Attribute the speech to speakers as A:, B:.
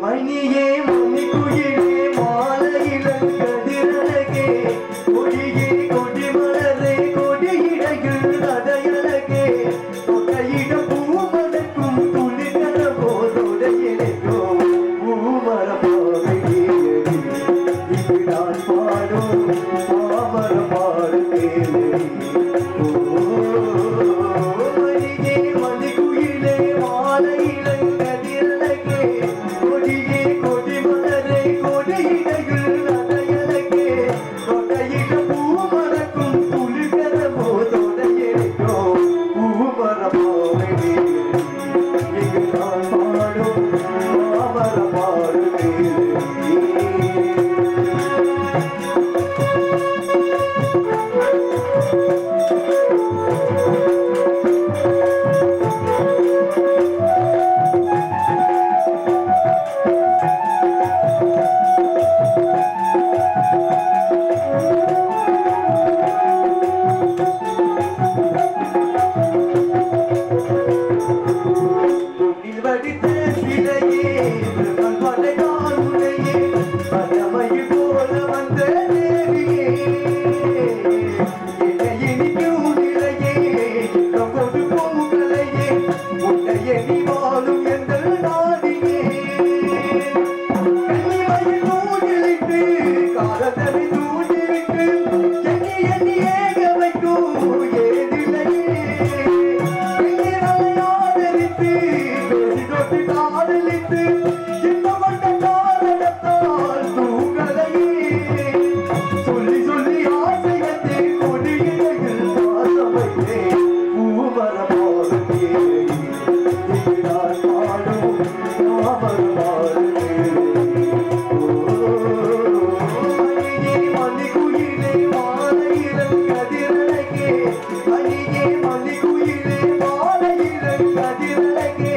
A: மணியே மணிக்குயிலே மாலையிலங்கதிரழகே கொடியே கொடிமலரே கொடியிடையில் நடையழகே தொடையிடம் பூமணக்கும் துளிகர போதொடையிலையோ பூமரப்பாவை கேளடி இங்கு நான் பாடும் பாமர பாடு கேளடி மணியே மணிக்குயிலே மாலையிலங்கதிரழகே கொடியே கொடிமலரே கொடியிடையில் நடையழகே தொடையிடம் பூமணக்கும் துளிகர போதொடையிலையோ பூமரப்பாவை கேளடி இங்கு நான் பாடும் பாமர பாடு கேளடி பொன்னில் வடித்த சிலையே பிரம்மன் படைத்தான் உன்னையே பரமையில் போல வந்த தேவியே என்னை இனிக்கும் நிலையே இன்பம் கொடுக்கும் கலையே உன்னை எண்ணி வாழும் எங்கள் நாடியே கன்னிமையில் தூண்டிலிட்டு காதலை தூண்டிவிட்டு எண்ணி எண்ணி ஏக வைக்கும் ஏதில்லையே காதலித்து இன்பமட்ட காரணத்தால் தூங்கலையே சொல்லி சொல்லி ஆசையத்தை கொடியிடையில் பாசமைத்தே பூமரமாக கேளடி இங்கு நான் பாடும் பாமரமாக கேளடி மணியே மணிக்குயிலே மாலையிலங்கதிரழகே மணியே மணிக்குயிலே மாலையிலங்கதிரழகே